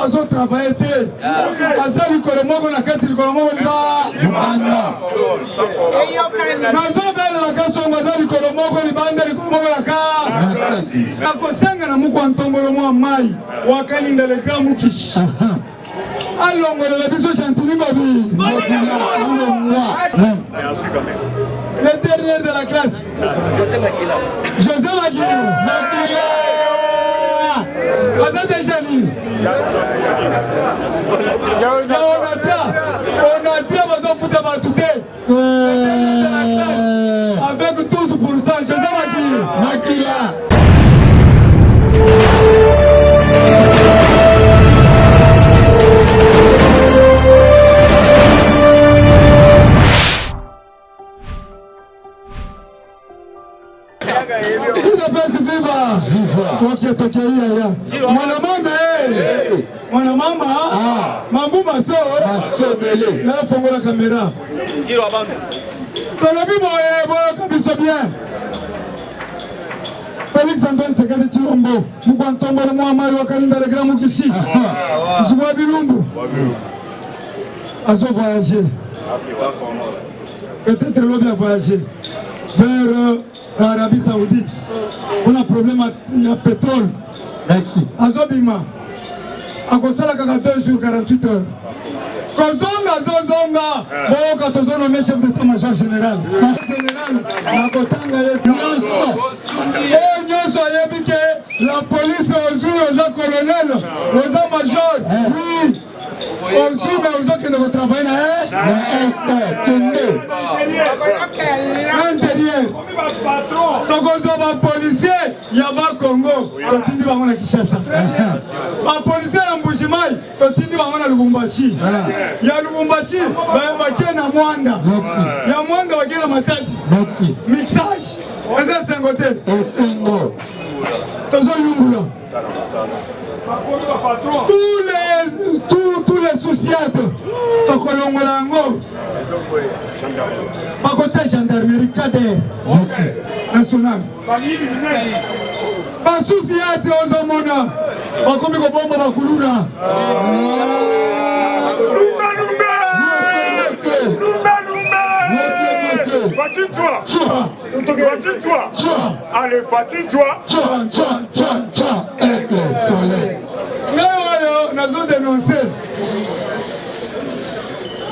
azo travailler te. Asa likolo moko na kati likolo moko liba. Nazo bela na kasongo asa likolo moko libanda likolo moko na ka. Nakosenga na muko antombolo mwa mai wakalinda le grand mukish. Allongolo la biso chantini gobi. Le dernier de la classe. José Maguire. Aza déjà ni. On a dit à foutre ma tout le dernier de la classe. Avec 12%. José Maguire. Mwana mambu maso bele la fongo la caméra tolobi boye kabiso bien Félix Antoine Sekedi Chilombo mukwantombo le Muhammad wakalinda le grand mukishi Zouba Bilumbu azo voyager peut-être l'objet a voyagé vers l'Arabie Saoudite. On a un problème, il y a pétrole. Merci. Azobima. A cause de 2 jours, 48 heures. Zonga. Bon, quand on a nommé chef d'état-major général. Général, la Kotanga est la police aux colonel, aux major. Oui. Aussi, mais aux autres qui ne travaillent pas. Intérieur. Les policiers, il y a un Congo. Totindi bango na Kinshasa. Les policiers en Mbujimayi, totindi bango na Lubumbashi. Il y a Lubumbashi, bakie na Mwanda. Il y a Mwanda bakie na Matadi. Mixage. C'est un côté. Tozo Yungula. Tous les souciates, Tokolongolango, Pakota gendarmerie cadre national. Pas souciates aux hommes, Bakomi Kobomba Bakuluna. Fatigue-toi. Allez, fatigue-toi. Avec le soleil. Nous dénoncé.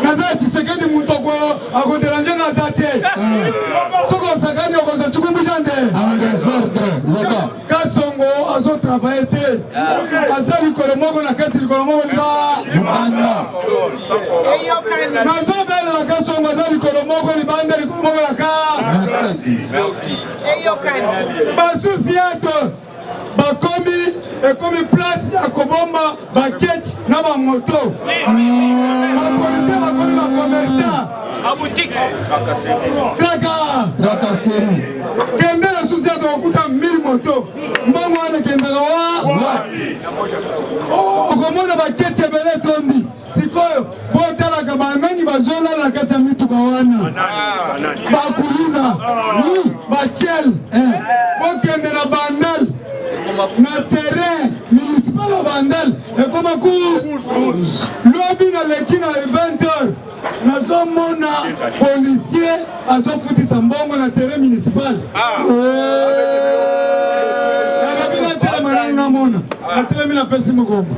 Naza Tshisekedi Mutoko a déranger Nazate. Soko Sakani a Chukumbujande. Kasongo a travaillé. Asa likolo moko na kati likolo moko liba. Nazo bela na Kasongo asa likolo moko libanda likolo moko na ka. Basusiato bakomi ekomi place ya kobomba baketi na ba moto. Ba policiers bakomi ba commerçant a boutique. Traka. Kende na susiato okuta 1000 moto. Mbango wana kende wa. Okomona baketi ebele tondi. Sikoyo botala kabanani bazola na kati ya mituka wana. Bakuluna. Bachel. Bokende na bandal. Na terrain municipal à Bandal et comme un coup lobby na lekina 20h na zomona policier azofuti sambongo na terrain municipal na terrain manana na mona na terrain mina pesi mugongo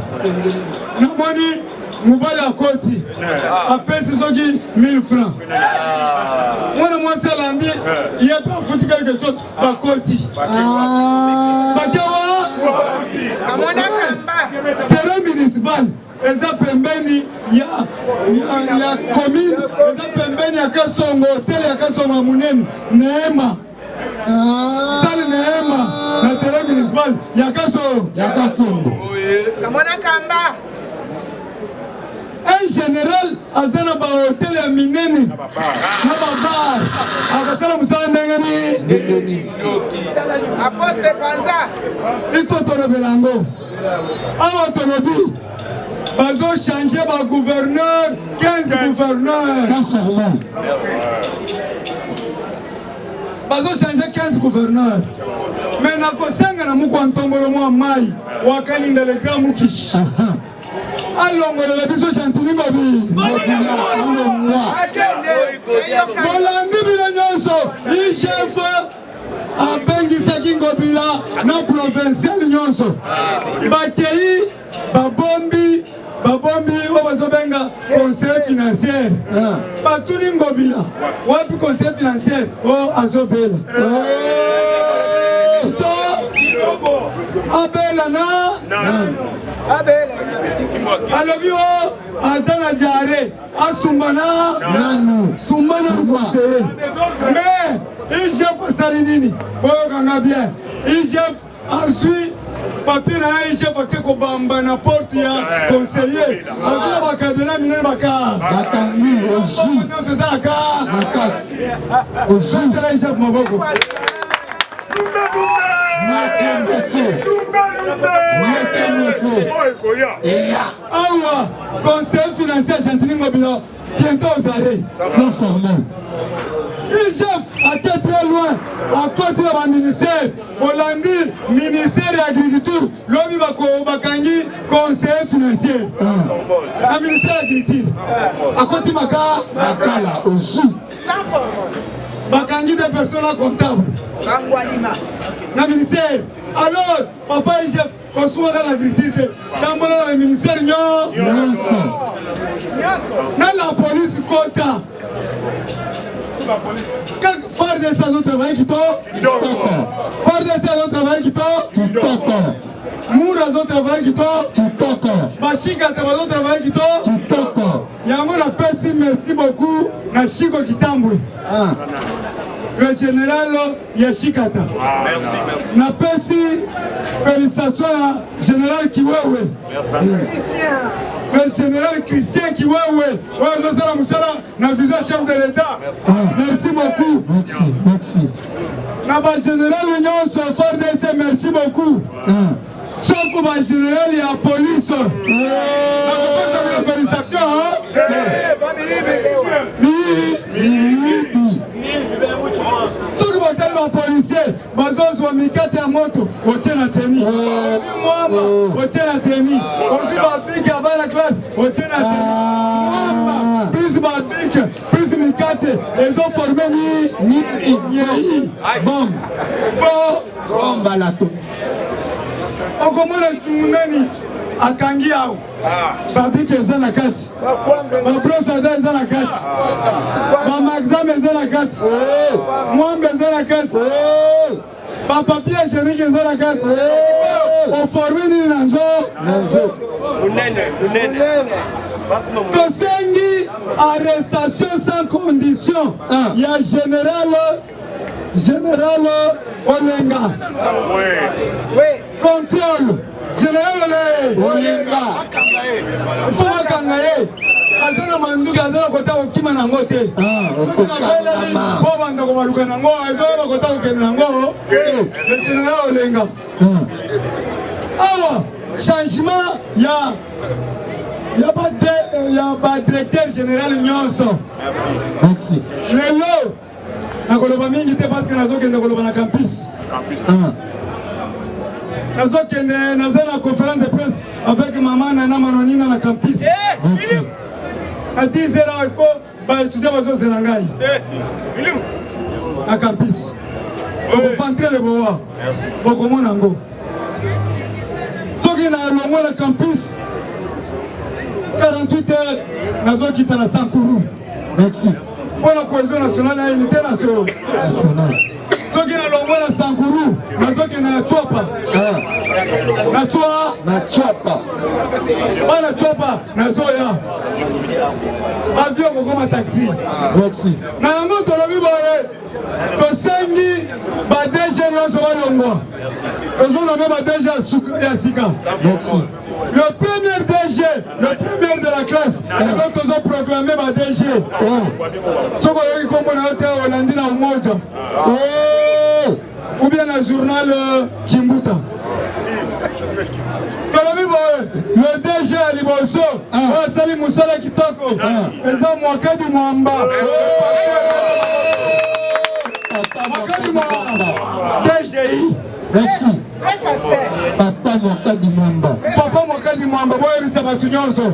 na moni mubali akoti apesi soki 1000 francs mwana mwasi alandi il a pas foutu quelque chose bakoti terrain municipal eza pembeni ya commune eza pembeni ya Kasongo hotel ya Kasongo munene Neema salle Neema na terrain municipal ya Kasongo kamona kamba un général azana ba hotel ya minene na ba bar akasala musala ndengeni apotre panza il faut torebelango awa tolobi bazo changer ba gouverneur 15 gouverneurs bazo changer 15 gouverneurs mais na kosenga na muko ntombolo mwa mai wakalinda le grand mukish alongolela biso Chantini Ngobila bolandi bino nyonso chef abengisaki Ngobila na provincial nyonso bakei babombi oyo bazobenga conseil financier batuni Ngobila wapi conseil financier oyo azobela abela na alobi o aza na jare asumbana sumbana conseiller mais IGF asali nini boyokanga bien IGF azwi papier na ye IGF ake kobamba na porte ya conseiller azwi na bakadena minene bakangi nyonso ezalaka ozotela IGF maboko awa conseil financier Chantini Ngobila bientôt aux arrêts sans formel IGF a été très loin à côté de mon ministère Hollandi ministère de l'agriculture l'homme bakangi conseil financier le ministère de l'agriculture à côté makala aussi sans formel bakangi des personnes comptables na ministère alors papa IGF kosuwa dans l'agriculture dans le ministère na la police kota faire des stations de travail qui faire des stations de travail qui Moura de travail qui Bachika de travail qui Yango na pesi merci beaucoup na Chiko Kitambwe le général Yeshikata. Merci. Na pesi félicitations à général Kiwewe. Le général Christian Kiwewe. Na vision chef de l'État. Merci beaucoup. Merci. Na ba général Union FARDC merci beaucoup. Sauf ba général et la police. Na félicitations. Soki batali ba policier bazozwa mikate ya moto otie na teni mwamba otie na teni ozi babike ya bana classe otie na teni mwamba plus babike plus mikate ezoforme ni nyei bomba lato okomona nani akangi awo babike eza na kati babrosada eza na kati bamaxame eza na kati mwambe eza na kati bapapie génike eza na kati oforme nini na nzo tosengi arrestation sans condition ya général Olenga contrôle général Olenga il faut bakanga ye azana manduki azana kota kokima nango te po bandako baluka nango ezoyeba kota kokende nango le général Olenga awa changement ya directeur général nyonso lelo nakoloba mingi te parce que nazokende koloba na campus nazokende naza na conférence de presse avec maman Nana Manonina na campus à 10h il faut baétudier bazozela ngai na campus okofantre le bowa bokomona ngo soki na longo na campus 48 heures nazokita na Sankuru pour la cohésion nationale et l'unité nationale. Soki na longo na Sankuru, nazoki na Chwapa. Na Chwapa. Bana Chwapa nazoya. Avion kokoma taxi. Na yango tolobi boye. Tosengi ba DG nyonso balongwa. Tozona ba DG ya sika. Le premier DG, le premier de la classe, nous avons proclamé ma DG. Ce qu'on a eu comme on a été au Hollandi na Umoja. Ou bien le journal Kimbuta. Le DG à Liboso, Sali Moussala Kitoko, Eza Mwakadi Mwamba. Mwakadi Mwamba. DGI. Merci. Papa Mwakadi Mwamba. Papa Mwakadi Mwakadi Mwamba, boyebisa batu nyonso.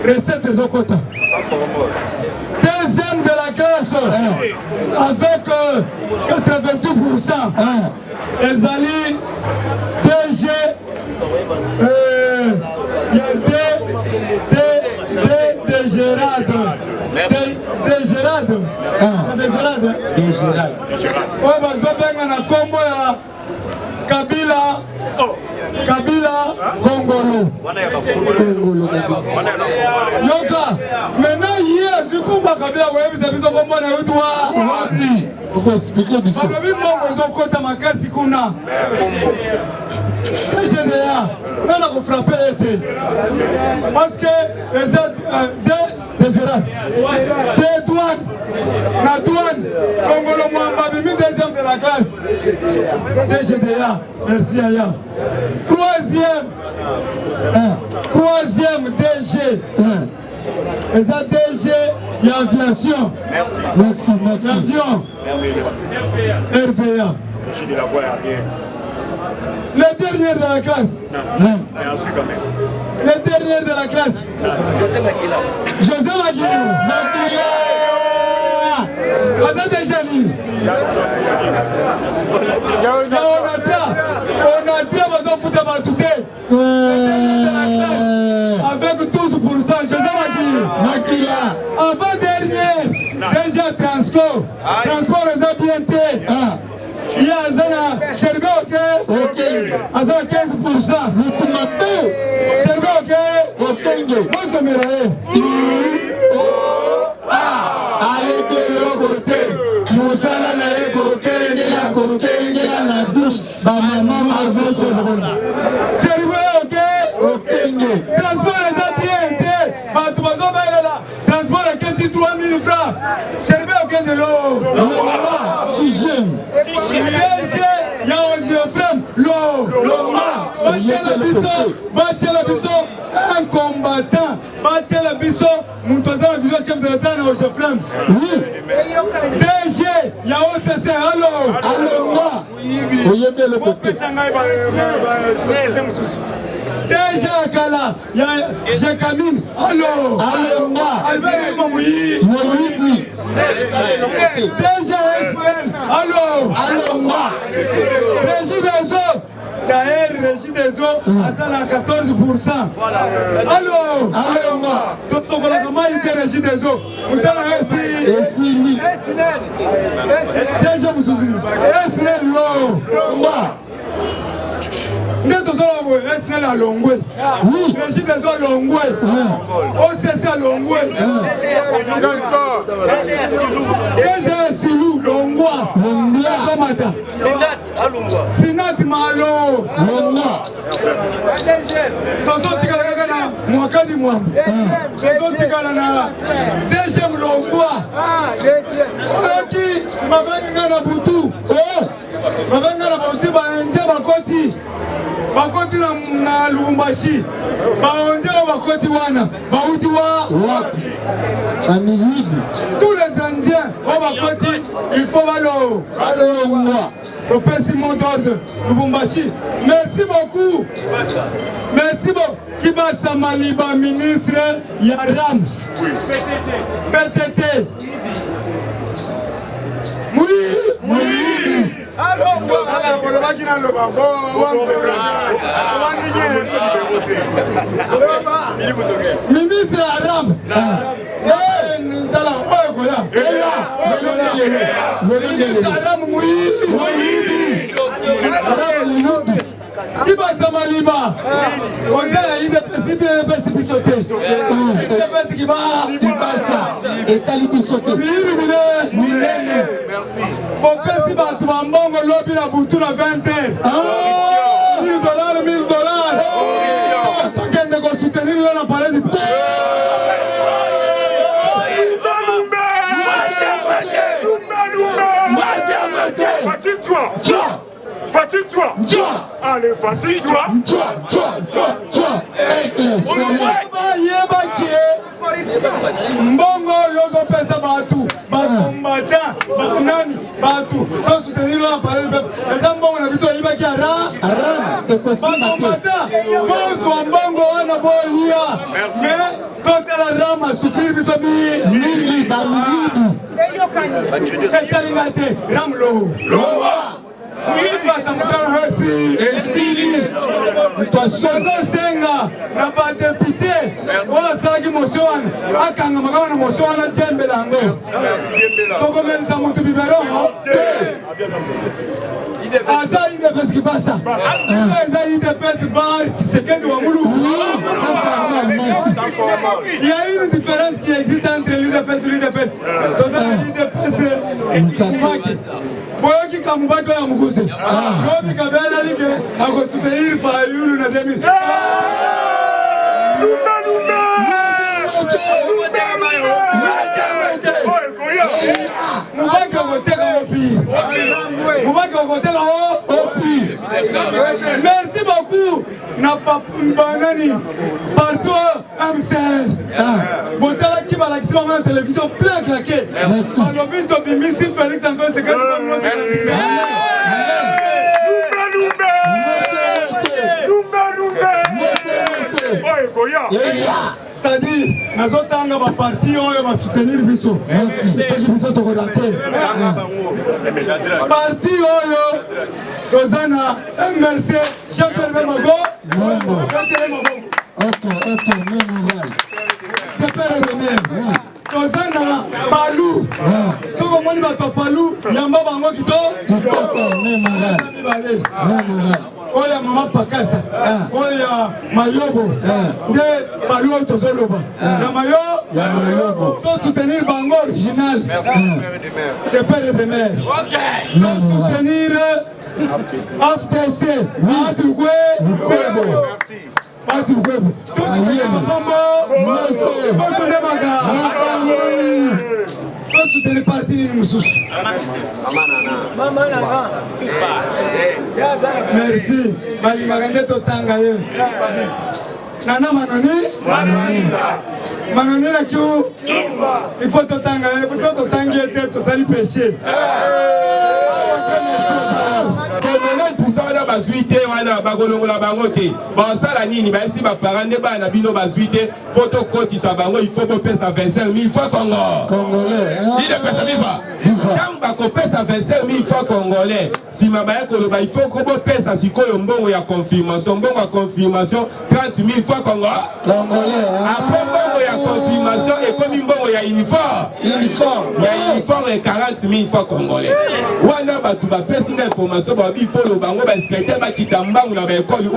Recette ezokota. Deuxième de la classe avec 82%. Ezali DG il y a des Gérard. Des Gérard. Ouais, bazobenga na kombo ya Kabila Kongolo. Yoka, maintenant hier, du coup, Kabila, vous avez vu ce combo na Outwa. Wapi? Pourquoi expliquer du ça? Babi Mongo zokota makasi kuna. TGDA, on a ko frappé été. Parce que des Gérard, des douanes, la douane, Kongolo Mwamba, bimi deuxième de la classe. TGDA, merci Aya. Troisième DG. Et ça DG, il y a aviation. Merci. Avion. RVA. Les derniers de la classe. Non. Les derniers de la classe. José Maguire. On a déjà dit. On a dit à votre foot à tout avec 12%. José Maguire. Avant-dernier, déjà transport les habiletés. Il y a Azana Cherbe, ok? Azana 15%. Cherbe, ok? Moi, je me allez de l'autre côté. Moussala n'a évoqué, la côté, la douche. Maman m'a fait ok? Transport les habiletés. Transport les 3 000 francs. Cherbe, ok de l'eau. DG, il y a un géoframe, l'eau, un combattant, la biso, Moutouazan, la vision chef de l'État, au géoframe. DG, il y a OCC, allô, moi. Le côté. DG Akala, il y a Jekamine, allô, moi. Albert Mamoui, oui. DG SPL, allô, moi. Régie des eaux, d'ailleurs, Régie des eaux, à ça, 14%. Allô, moi. Donc, comment il était Régie des eaux? Vous savez, c'est fini. DG, vous souvenez? SPL, moi. Nous sommes SNL à Longwe. Oui. Régie des eaux à Longwe. OCC à Longwe. DG Silou, Longwa. Somata. Sinat Malo. Longwa. Tonton Tikala na Mwakadi Mwamba. Tonton Tikala na DG Longwa. Oki, mabenga na butu. Mabenga na butu baenje bakoti. Bakoti na Lubumbashi. Baonje bakoti wana. Bauti wa Amilidi. Tous les Indiens au bakoti, il faut valo. Allô moi. Le président d'ordre Lubumbashi. Merci beaucoup. Merci beaucoup. Kibasa Maliba ministre Yaram. PTT. Oui. Ministre Aram. Ministre Aram qui va se maliba? On a eu des petits sautés. Des qui va et Talibi sauté. Merci. Pour petit bâtiment, mon lobby la boutou la vingtaine. $1000, $1000. Tant qu'elle ne va soutenir, on a parlé du pays. Fatigue-toi. Allez, fatigue-toi. Mbongo yozo pesa batu, bakombata, bakunani, batu. Quand soutenir la parole du peuple, les mbongo na biso yibaki ara. Bakombata, boso mbongo Merci. Mais quand elle a rame à souffrir, vous avez mis Ramlo. Oui, parce que Senga n'a pas député. Voilà ça qui m'étonne. À quand on m'a dit motion à Djembelango. Donc on met ça mon tout biberon. Asa il ne peut ce qui passe. Asa il ne peut ce bar. C'est qu'un de Wamoulou. Il y a une différence qui existe entre l'UDPS et l'UDPS. l'UDPS Boyoki Kamubaki ya Muguse. Yobi Kabela Lige akosoutenir Fayulu na 2000. Mubaki akoteka opi. Mubaki akoteka opi. Merci beaucoup. Na banani partout MCR. Botala qui va l'action à la télévision plein claqué. Alors bientôt Bimisi Félix Antoine c'est quand tu vas c'est-à-dire, nous avons un parti qui va soutenir Bisso. Bisso parti Dozana, MLC, Jean-Pierre Mago, Dozana, Palou, ce qu'on m'a dit Palou, Yamba Bango Kito, Oya Mama Pakasa, Oya Mayobo, de Palou Tozoloba, Yamayo, pour soutenir Bango original, de père et de mère, pour soutenir FTC, Maturgwe, Maturgwe, tout soutenir Mapambo, tout soutenir parti de Moussous. Merci. Malingagande Totangaye. Nana Manoni? Manoni la Kiou? Il faut Totangaye. Pour ça, Totangaye était tout sali péché. Pour ça, on a basuité, on a bagolongola bangote. Bon, ça, la nini, même si ma parent n'est pas un abino basuité, photo côté sa bango, il faut qu'on pèse à 25 000 fois Congolais. Il est pèse à vivre. Quand on pèse à 25 000 fois Congolais, si ma baie koloba, il faut qu'on pèse à Siko Yombongo, il y a confirmation. Bongo à confirmation, 30 000 fois Congolais. Après Bongo, il y a confirmation, et comme Bongo, il y a uniforme. Il y a uniforme et 40 000 fois Congolais. Wana batuba pèse une information, il faut le bango, inspecteur Makitamba, ou dans l'école,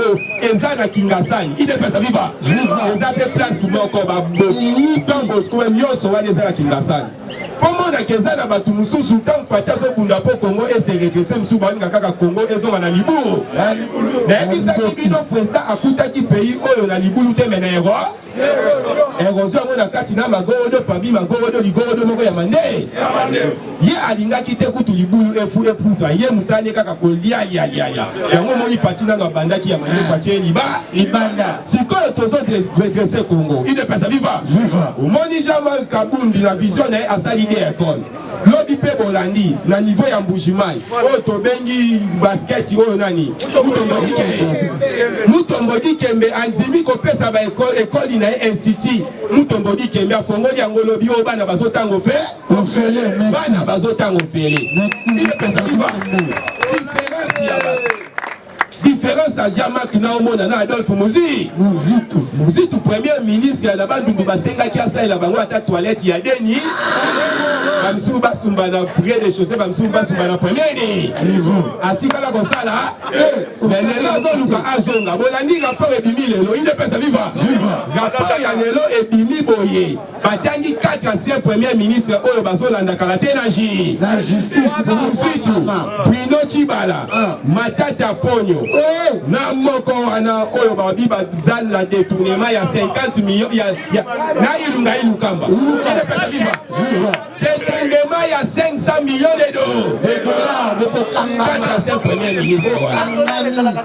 Ezana Kingasani. Il est pèse à vivre. Ils ont des places, encore, dans Bosco, et Nyoso, Ezana Kingasani. Comment na kezana batu mususu tant fatia zo bunda po Congo et se regresser musuba nga kaka Congo ezo na liburu na bisa kibino président akuta ki pays oyo na liburu te menero erosion na kati na magodo pabi magodo ligodo moko ya mande ye alinga kite kutu liburu efu eputa ye musane kaka kolia ya yango mo ifatina na bandaki ya mande fatie libanda sikoyo tozo regresser Congo il ne peut pas vivre omoni Jean-Marc Kabundi la vision na asali école. Lobby pe bolandi na niveau ya Mbujimai. O to bengi basket oyo nani. Mutombodi kembe andimi ko pesa ba école na institut. Mutombodi kembe afongoli yango lobby o bana bazotango fe. Ofele bana bazotango fele. Il pesa viva. Différence ya ba. Différence à Jean-Marc Naomona na Adolphe Muzitu premier ministre ya Bandundu basenga ki asa la bango ata toilette ya deni bamsu basumba na près des chaussées bamsu basumba na premier ni atika la kosala mais lelo azoluka azonga bolandi rapport ebimi lelo il ne peut pas vivre rapport ya lelo ebimi boye batangi 4 anciens premier ministre oyo bazolanda kalaté na justice Bruno Chibala Matata Ponyo na moko wana oyo babi bazal la détournement ya 50 millions na ilunga ilukamba détournement ya 500 millions de dollars de quatre anciens premier ministre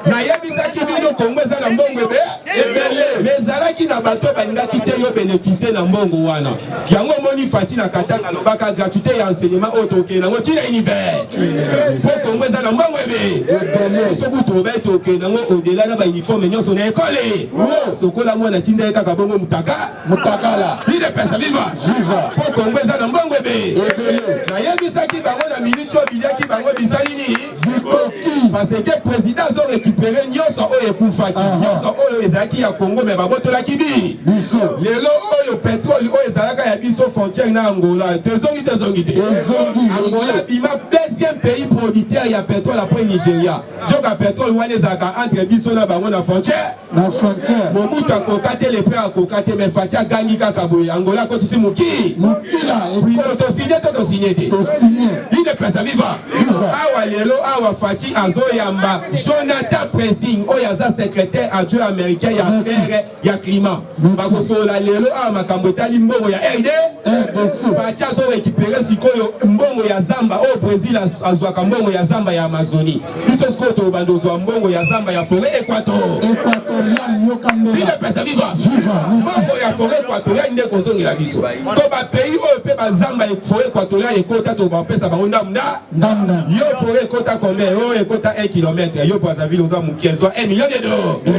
na yebisaki bino Congo eza na mbongo ebele mais ezalaki na bato balingaki te yo bénéficier na mbongo wana. Yango moni fati na katanga lobaka gratuité ya enseignement auto ke nango tina univers. Faut Congo za na mbongo ebe. Soku tobe to ke nango au-delà na ba uniforme nyonso na école. Sokola mwana tinda kaka bongo mutakala. Ile pesa viva. Faut Congo za na mbongo ebe. Na yebisa ki bango na minute obilia ki bango bisali ni. Parce que président zo récupérer nyonso oyo ekufaki. Nyonso oyo ezaki ya Congo me babotola kibi. Lelo oyo pétrole oyo ezalaka ya biso frontière na Angola. Tezongi te. Angola bima deuxième pays producteur ya pétrole après Nigeria. Joka pétrole wana ezalaka entre biso na bango na frontière. Mobutu akokate le pe akokate me fatia gangi kaka boye. Angola kotisi mukila. Oui, to signé te. Il est pesa viva. Awa lelo awa fati azoyamba Jonathan Pressing oyo aza secrétaire adjoint américain ya affaire ya climat. Bakosola lelo awa makambo etali mbongo ya RD. Fati azo récupérer sikoyo mbongo ya Zamba au Brésil azwaka mbongo ya Zamba ya Amazonie. Biso skoto bandozwa mbongo ya Zamba ya forêt équatoriale yokambela. Il est pesa viva. Mbongo ya forêt équatoriale nde kozongela biso. To ba pays oyo pe ba Zamba forêt équatoriale ekota to ba pesa bango ndamna. Yo forêt ekota combien? Yo ekota 1 km. Yo Brazzaville oza mukie zo 1 million de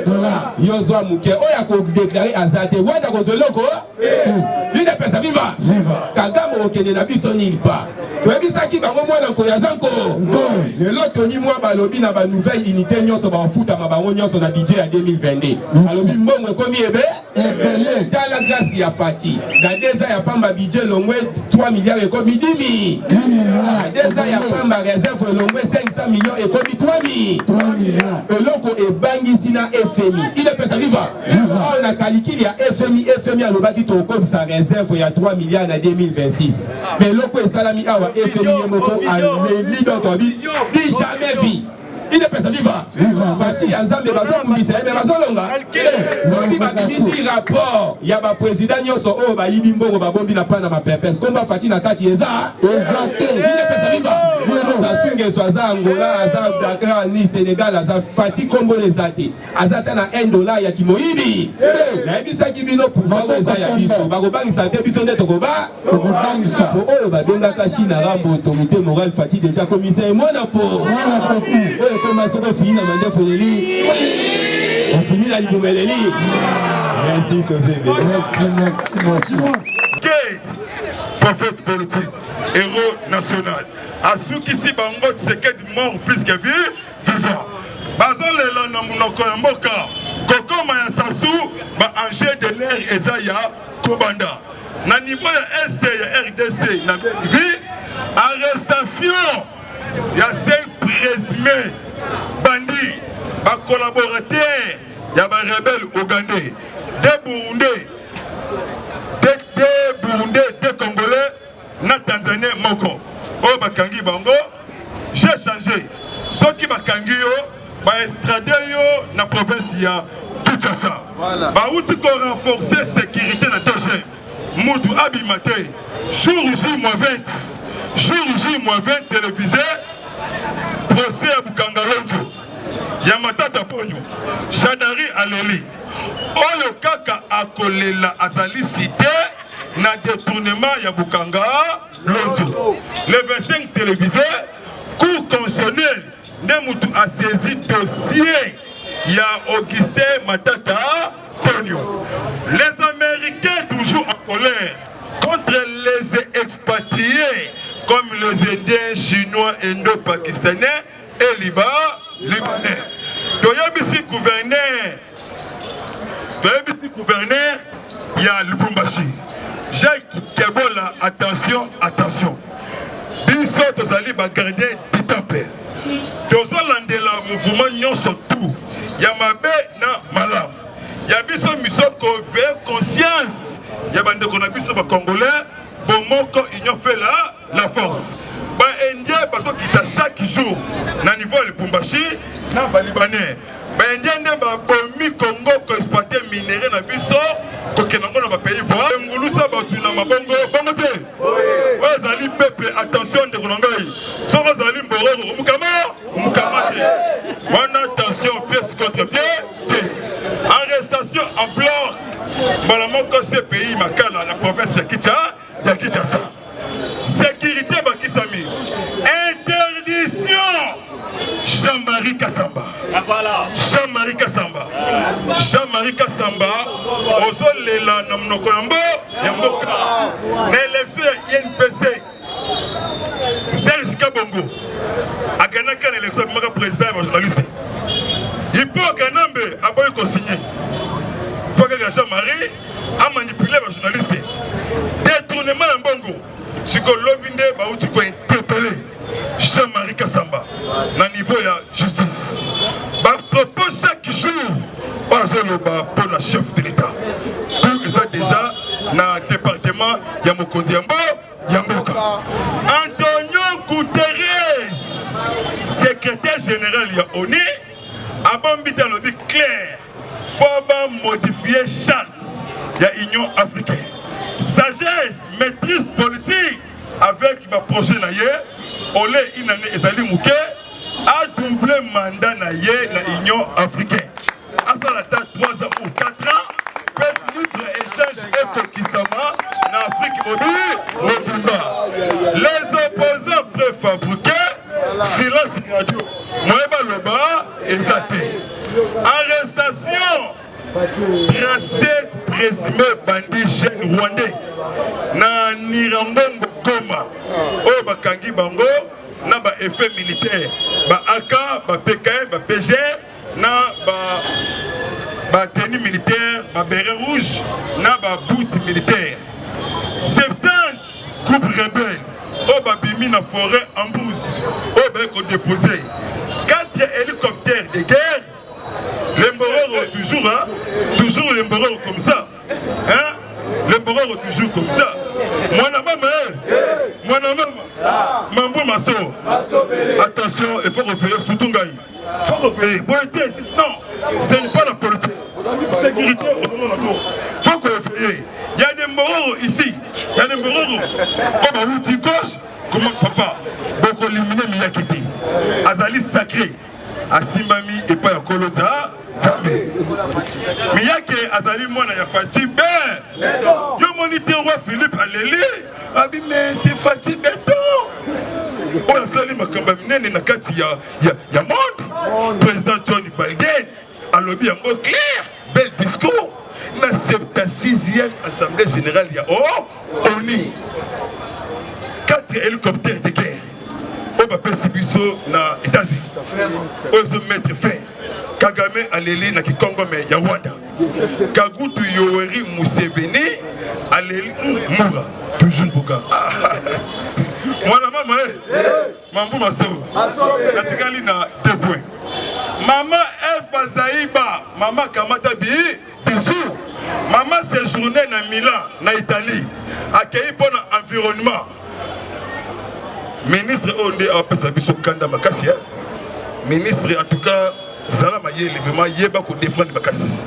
dollars. Yo zo mukie oya ko déclarer azate wanda ko zoloko. Il est pesa viva. Kagame okende na biso nil pa. Toyebisaki bango mwana koya zanko. Lelo toni mwa balobi na ba nouvelle unité nyonso ba futa mabango nyonso na budget ya 2022. Balobi mbongo ekomi ebele. Tala grâce ya Fati. Na deza ya pamba budget longwe 3 milliards ekomi 10 000. Deza ya pamba réserve longwe 500 millions ekomi 3 milliards. Eloko ebangisi na FMI. Il est pesa viva. On a calculé ya FMI alobaki to comme sa réserve ya 3 milliards na 2026. Mais loko esalami awa FMI moko a levi d'autres vies. Jamais vie. Il est pesa viva. Fati Azambe bazo mbisa mais bazo longa. Lobi bakimisi rapport ya ba président nyonso o ba yibi mbongo ba bombi na pana ma pepes. Komba Fati na kati eza. Exacté. Il est pesa viva. Ça swingue so za Angola, aza Dakar ni Sénégal, aza Fati Kombo les ate. Azata na $1 ya kimoyibi. Na ebisa kibino pouvoir eza ya biso. Bako bangisa te biso nde tokoba. Tokobangisa. Po oyo ba benga ka China rambo autorité morale Fati déjà commissaire mona po. Comment ça va finir dans le Mandé on finit dans l'Iboumeleli. Merci, Tozé. Merci. Kate, prophète politique, héros national. À ceux qui s'y bangot, c'est que mort plus que vivant. Bazon le lana munoko mboka. Koko maya sasu, ba angé de l'air Ezaya Kobanda. Na niveau ya ST ya RDC, na vie, arrestation. Il y a 5 présumés bandits, des collaborateurs, il y a des rebelles ougandais, des Burundais, des Congolais, na Tanzanie moko. Oh bakangi bango, j'ai changé. Ceux qui bakangi yo, ba extradé yo na province ya Kinshasa. Ba outi ko renforcer sécurité na TG. Mutu abimate. Jour J-20. Jour J-20 télévisé. Procès à Bukangalonjo. Yamatata Ponyo. Chadari Aleli. Oyo kaka akolela azali cité na détournement ya Bukanga Lonzo. Le 25 télévisé, cour constitutionnel, Nemutu a saisi dossier ya Augustin Matata Ponyo. Les Américains toujours en colère contre les expatriés comme les Indiens, Chinois, Indo-Pakistanais et Libanais. Toyabisi gouverneur, il y a Lubumbashi. Jacques Kebola, attention. Biso tozali ba gardien d'Itape. Tozolandela mouvement nyonso tout. Ya mabe na malam. Ya biso misoko veille conscience. Ya bande kona biso ba Congolais, bomoko union fait la force. Ba Indien parce qu'ils chaque jour na niveau le Lubumbashi na ba Libanais. Ba Indien ne ba bomi Congo ko exploiter minerai na biso ko kenango na ba pays voisins. Ngulusa ba tuna mabongo bongo te. Ouais, zali peuple attention de Konangai. Soko zali mboro mukama te. Wana attention pièce contre pièce. Arrestation en bloc Balamoko ce pays makala la province ya Kinshasa. Sécurité bakisami. Interdiction. Jean-Marie Kassamba. Jean-Marie Kassamba. Jean-Marie Kassamba. Ozolela na mnoko yamboka. Na élection ya INPC. Serge Kabongo. Akanaka na élection maka président et journaliste. Il peut Kanambe aboy ko signer. Pour que Jean-Marie a manipulé les journalistes. Détournement en bongo. Ce que l'obinde va interpeller Jean-Marie Kassamba na niveau de justice. Ba propose chaque jour pour le chef de l'État. Pour que ça déjà dans le département Yamokondi Yamboka. Antonio Guterres, secrétaire général ya ONU, a bombité le but clair. Faut modifier charte de l'Union africaine. Sagesse, maîtrise politique avec le projet naïe, Olé Inane Ezali Mouké a doublé mandat naïe dans l'Union africaine. À ça la date 3 ans ou 4 ans, fait libre échange et Kokisama en Afrique mobile. Les opposants préfabriqués, silence radio, Moeba Loba et Zate. Arrestation. 37 présumés bandits jeunes rwandais na Nirangongo Goma o bakangi bango na ba effet militaire ba AK ba PKM ba PGR na ba tenue militaire ba béret rouge na ba boot militaire 70 groupes rebelles o ba bimi na forêt Ambous o ba ko déposer 4 hélicoptères de guerre. Les Mbororo toujours, hein? Toujours les Mbororo comme ça. Hein? Les Mbororo toujours comme ça. Moi, Mambo Masso. Attention, il faut refaire Soutungaï. Il faut refaire. Non, ce n'est pas la politique. Sécurité, il faut qu'on refaire. Il y a des Mbororo ici. Il y a des Mbororo. Comme à l'outil gauche, comment papa? Beaucoup éliminer Miyakiti. Azali sacré. Asimami et pas ya Kolota Tamé. Mais il y a que Azali Mwana ya Fatih Ben. Yo moniteur roi Philippe Aleli. Abi mais c'est Fatih Beton. On a sali makamba minene na kati ya monde. Président Johnny Biden a lobby en mot clair. Bel discours. Na 76e assemblée générale ya ONU. 4 hélicoptères de guerre. On va faire Sibiso na États-Unis. On va mettre fin. Kagame aleli na Kikongo mais ya Rwanda. Kagutu Yoweri Museveni aleli Moura. Toujours Boga. Mwana mama Mambo Massou. Natikali na 2 points. Maman Eve Bazaïba, maman Kamata Bi, bisous. Maman séjourné na Milan, na Italie. Accueilli pour l'environnement. Ministre Ondé a appelé Sabiso Kanda Makassi. Ministre en tout cas, Zalama Yé, vraiment, Yéba pour défendre Makassi.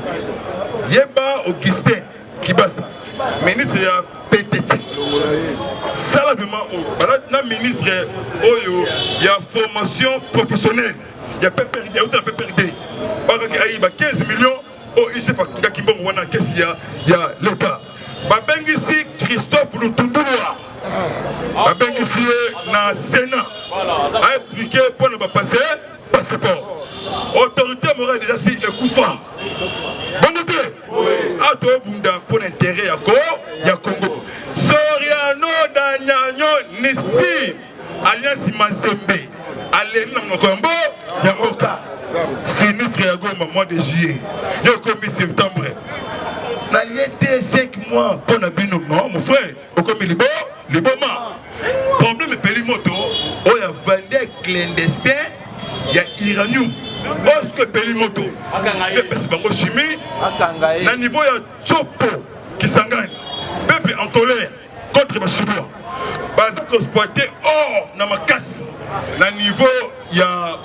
Yéba Augustin Kibasa. Ministre ya PTT. Ça là vraiment, le ministre Oyo, il y a formation professionnelle. Il y a PPRD, il y a autant de PPRD. Il y a 15 millions au IGF Kimbong Wana, qu'est-ce qu'il y a l'État. Babengisi Christophe Lutundoua. Babengisi na Sénat a expliqué pour ne pas passer passeport. Autorité morale déjà si le Koufa. Bon côté. A to bunda pour l'intérêt ya Congo. Soriano Danyanyo Nissi Alliance Mazembe. Allez na Mokombo Yamoka. Sinistre ya Goma mois de juillet. Yo comme septembre. Na l'été 5 mois pour na bino mon frère. Au comme les boma. Problème Pelimoto, on a vendu clandestin, il y a Iranium. Parce que Pelimoto, c'est bango chimie, na niveau il y a Chopo qui s'engage. Peuple en colère contre les Chinois. Parce que exploité or na Makassi. Na niveau il y a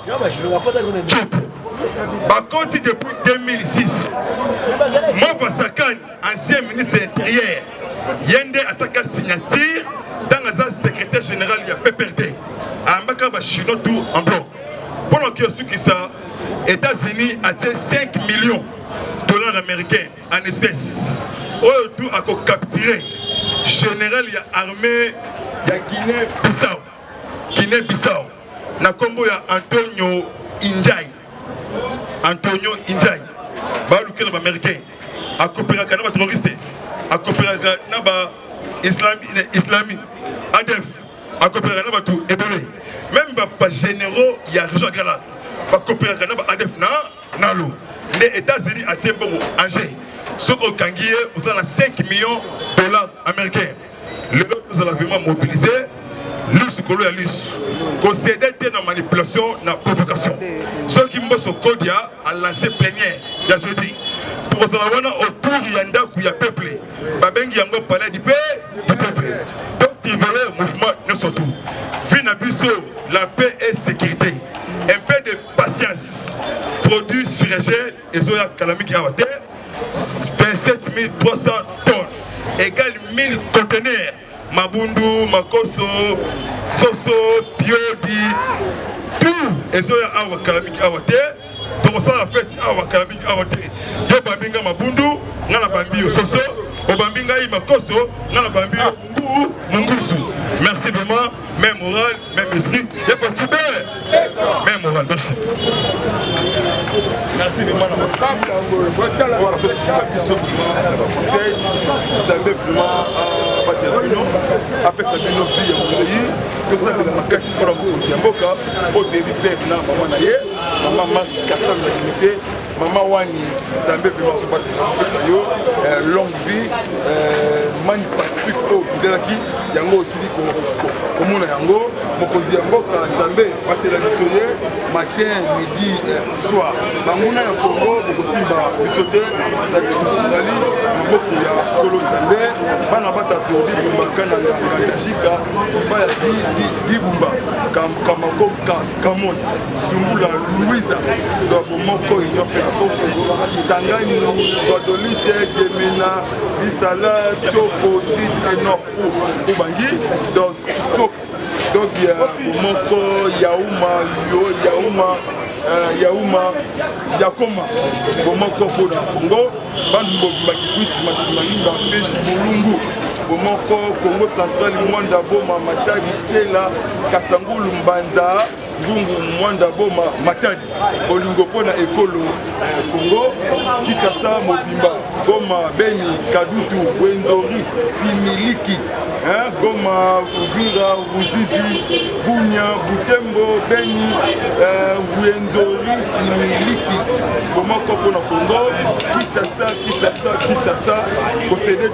Chopo. Par contre depuis 2006, Mova Sakane, ancien ministre intérieur, Yende attaque signature dans la secrétaire général il y a PPRD. Amaka ba chino tout en bloc. Pendant que ceux qui sont États-Unis a 5 millions de dollars $, américains en espèces. Tout a capturé général ya armée ya Guinée-Bissau. Na Congo ya Antonio Injai. Ba luka na américain. A coopérer avec les terroristes. A coopérer avec les islamistes. ADF. A coopérer avec tout ébolé. Même les généraux il y a région Gala. Ba coopérer avec les ADF na l'eau. Les États-Unis a tient bon Angers. Ce qu'on kangié, vous avez 5 millions de dollars américains. Le lot nous allons vraiment mobiliser. L'us de la lus. Concédé dans la manipulation, dans la provocation. Ceux qui m'ont au code a lancé plénière. Il y a jeudi. Pour vous avoir autour il y a un où il y a peuple. Babengi yango parler du peuple. Donc surveiller le mouvement ne surtout. Finabiso, la paix et sécurité. Un peu de patience. Produits surégés et Zoya Kalamiki Awate. 27 300 tonnes, égale 1000 conteneurs. Mabundu, Makoso, Soso, Biodi, tout. Et ça, Awa Kalamiki Awate. Donc, ça, la fête, Awa Kalamiki Awate. Yo Bambinga Mabundu, Nana Bambi Soso, Obambinga Makoso, Nana Bambi Mungusu. Merci vraiment, même moral, même esprit. Y'a pas de tibet. Même moral, merci. Merci vraiment à votre femme. Voilà, je suis la mission du conseil. Vous avez vraiment battu la bino. Après ça, bino vie à mon pays. Que ça, la casse pour un peu de Mboka. Au début, na maman naye. Maman Marti Kassam de l'unité. Maman Wani, Zambé vraiment se battre. Après ça, yo, longue vie. Mani Pacifique au Delaki. Yango aussi dit comme on a yango. Mon collègue Mboka, Zambé, battu la mission matin, midi, soir. Banguna ya Congo, Bokosimba, Bisote, Zali, Mboku ya Kolo Nzambe, Bana Bata Tourdi, Bumbakana, Ngajika, Baya Dibumba, Kamako, Kamon, Zumula, Louisa, Dobomoko, ils ont fait la force, Kisangani, Guadolite, Gemena, Bisala, Chopo, Site, Nord, Ubangi, donc il y a Moko, Yaouma, Yakoma, Bomoko Poda, Congo, Bandbo Bakikwiti, Massimani, Bapêche, Bolungu, Bomoko, Congo Central, Mwanda Boma, Matadi, Tchela, Kasangulu, Mbanza, Zungu, Mwanda Boma, Matadi, Bolingo Pona, Ekolo, Congo, Kikasa, Mobimba, Goma, Beni, Kadutu, Wendori, Similiki, Goma, Uvira, Ruzizi, Bunya, Butembo, Beni, Wendori, Similiki, Bomoko Pona, Congo, Kinshasa, possédé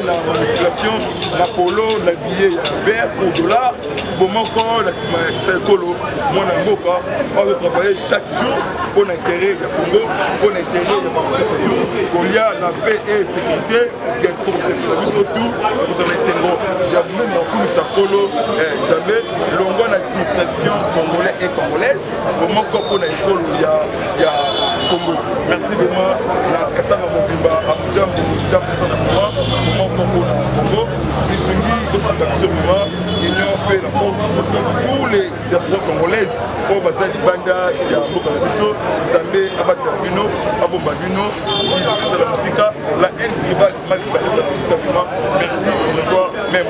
la manipulation, la polo, la billet vert au dollar, Bomoko, la Simayakita Ekolo, mon avocat, on va travailler chaque jour pour l'intérêt du Congo, pour l'intérêt de ma population. Il y a la paix et la sécurité, il y a tout surtout, vous avez Sengo, il y a même un coup de Sakolo, l'ongo la distraction congolais et congolaise, Bomoko pour l'école, il y a Congo. Merci de moi, la Katana Mobimba, Abuja, Mobimba, Sanapura, Bomoko pour le Congo, les Sungi, ils ont fait la force pour les diasporas congolaises, pour Bazadi Banda, il y a Mboka Nabiso, Zambé, Abatabino, Abombabino, il y a la musique, la haine tribale, mal passée de la musique, merci, au revoir, même.